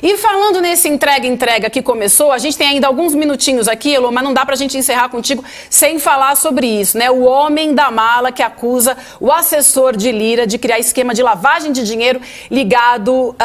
E falando nesse entrega que começou, a gente tem ainda alguns minutinhos aqui, Elô, mas não dá pra gente encerrar contigo sem falar sobre isso, né? O homem da mala que acusa o assessor de Lira de criar esquema de lavagem de dinheiro ligado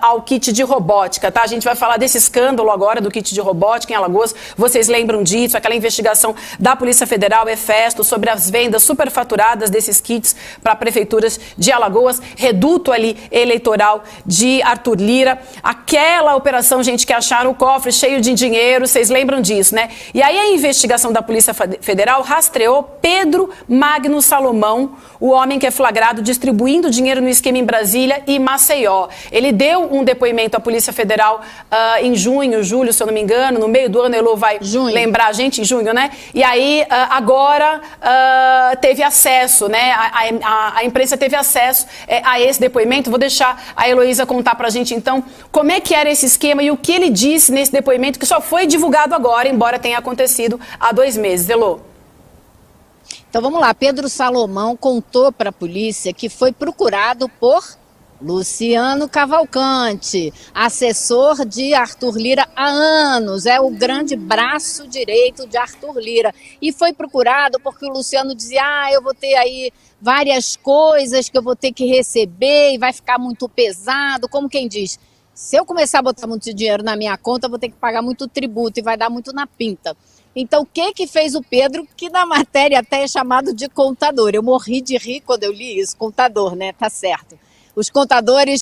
ao kit de robótica, tá? A gente vai falar desse escândalo agora do kit de robótica em Alagoas. Vocês lembram disso? Aquela investigação da Polícia Federal, Efesto, sobre as vendas superfaturadas desses kits para prefeituras de Alagoas, reduto ali eleitoral de Arthur Lira. Aquela operação, gente, que acharam o cofre cheio de dinheiro, vocês lembram disso, né? E aí a investigação da Polícia Federal rastreou Pedro Magno Salomão, o homem que é flagrado distribuindo dinheiro no esquema em Brasília e Maceió. Ele deu um depoimento à Polícia Federal em junho, julho, se eu não me engano, no meio do ano. Elô vai lembrar a gente, em junho, né? E aí agora teve acesso, né? A imprensa teve acesso a esse depoimento. Vou deixar a Heloísa contar pra gente, então, como é que era esse esquema e o que ele disse nesse depoimento, que só foi divulgado agora, embora tenha acontecido há 2 meses. Elô. Então vamos lá, Pedro Salomão contou para a polícia que foi procurado por Luciano Cavalcante, assessor de Arthur Lira há anos, é o grande braço direito de Arthur Lira. E foi procurado porque o Luciano dizia, eu vou ter aí várias coisas que eu vou ter que receber e vai ficar muito pesado, como quem diz, se eu começar a botar muito dinheiro na minha conta, eu vou ter que pagar muito tributo e vai dar muito na pinta. Então, o que fez o Pedro, que na matéria até é chamado de contador? Eu morri de rir quando eu li isso, contador, né? Tá certo. Os contadores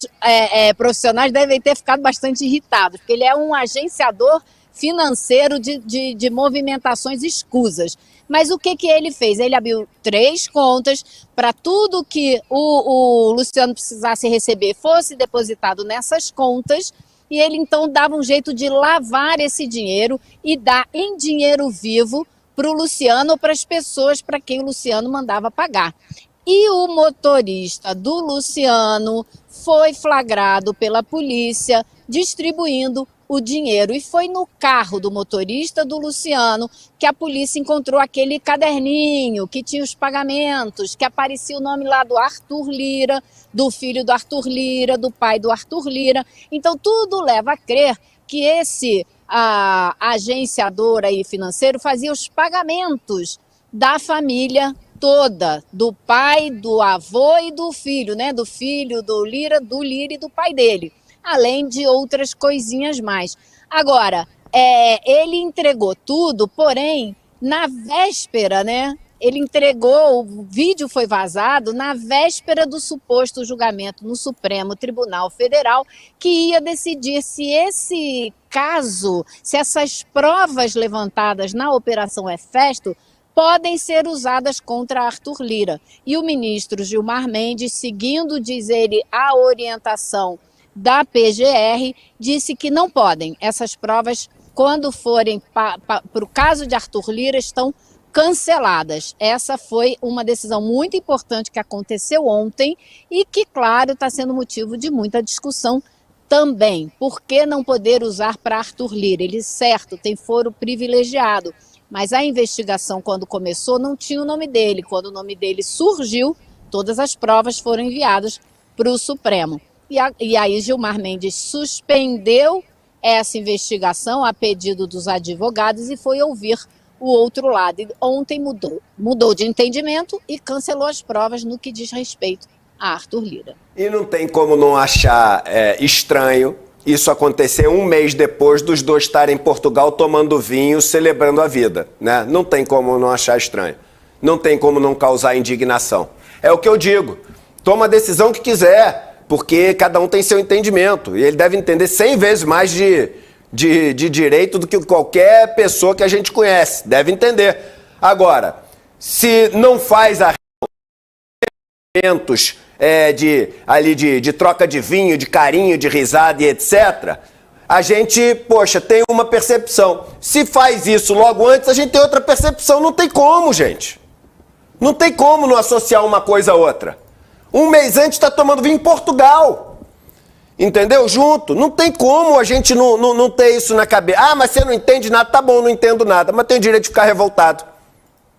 profissionais devem ter ficado bastante irritados, porque ele é um agenciador financeiro de movimentações escusas. Mas o que ele fez? Ele abriu 3 contas para tudo que o Luciano precisasse receber fosse depositado nessas contas. E ele então dava um jeito de lavar esse dinheiro e dar em dinheiro vivo para o Luciano ou para as pessoas para quem o Luciano mandava pagar. E o motorista do Luciano foi flagrado pela polícia distribuindo o dinheiro. E foi no carro do motorista do Luciano que a polícia encontrou aquele caderninho que tinha os pagamentos, que aparecia o nome lá do Arthur Lira, do filho do Arthur Lira, do pai do Arthur Lira. Então tudo leva a crer que esse agenciador aí financeiro fazia os pagamentos da família toda, do pai, do avô e do filho, né? Do filho do Lira e do pai dele, além de outras coisinhas mais. Agora, ele entregou tudo, porém, na véspera, né? Ele entregou, o vídeo foi vazado na véspera do suposto julgamento no Supremo Tribunal Federal, que ia decidir se esse caso, se essas provas levantadas na Operação Efesto podem ser usadas contra Arthur Lira. E o ministro Gilmar Mendes, seguindo, diz ele, a orientação da PGR, disse que não podem. Essas provas, quando forem para o caso de Arthur Lira, estão canceladas. Essa foi uma decisão muito importante que aconteceu ontem e que, claro, está sendo motivo de muita discussão também. Por que não poder usar para Arthur Lira? Ele, certo, tem foro privilegiado, mas a investigação, quando começou, não tinha o nome dele. Quando o nome dele surgiu, todas as provas foram enviadas para o Supremo. E aí Gilmar Mendes suspendeu essa investigação a pedido dos advogados e foi ouvir o outro lado. E ontem mudou de entendimento e cancelou as provas no que diz respeito a Arthur Lira. E não tem como não achar estranho isso acontecer 1 mês depois dos dois estarem em Portugal tomando vinho, celebrando a vida, né? Não tem como não achar estranho. Não tem como não causar indignação. É o que eu digo. Toma a decisão que quiser, porque cada um tem seu entendimento. E ele deve entender 100 vezes mais de direito do que qualquer pessoa que a gente conhece. Deve entender. Agora, se não faz arrependimentos de troca de vinho, de carinho, de risada e etc., a gente, poxa, tem uma percepção. Se faz isso logo antes, a gente tem outra percepção. Não tem como, gente. Não tem como não associar uma coisa a outra. 1 mês antes está tomando vinho em Portugal. Entendeu? Junto. Não tem como a gente não ter isso na cabeça. Mas você não entende nada. Tá bom, não entendo nada. Mas tenho o direito de ficar revoltado.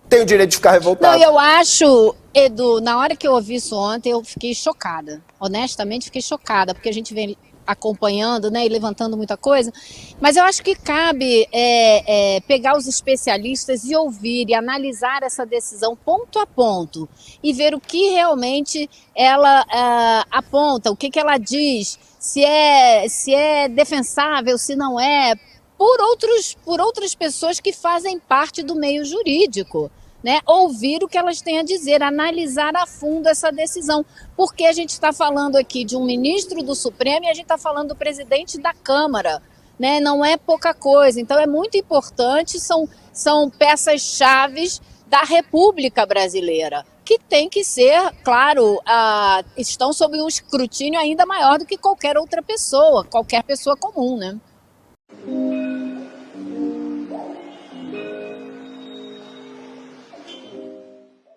Tenho o direito de ficar revoltado. Não, eu acho, Edu, na hora que eu ouvi isso ontem, eu fiquei chocada. Honestamente, fiquei chocada. Porque a gente vem acompanhando, né, e levantando muita coisa, mas eu acho que cabe pegar os especialistas e ouvir e analisar essa decisão ponto a ponto e ver o que realmente ela aponta, o que ela diz, se é defensável, se não é, por outras pessoas que fazem parte do meio jurídico. Né, ouvir o que elas têm a dizer, analisar a fundo essa decisão, porque a gente está falando aqui de um ministro do Supremo e a gente está falando do presidente da Câmara, né, não é pouca coisa, então é muito importante, são peças-chaves da República Brasileira, que tem que ser, claro, estão sob um escrutínio ainda maior do que qualquer outra pessoa, qualquer pessoa comum, né?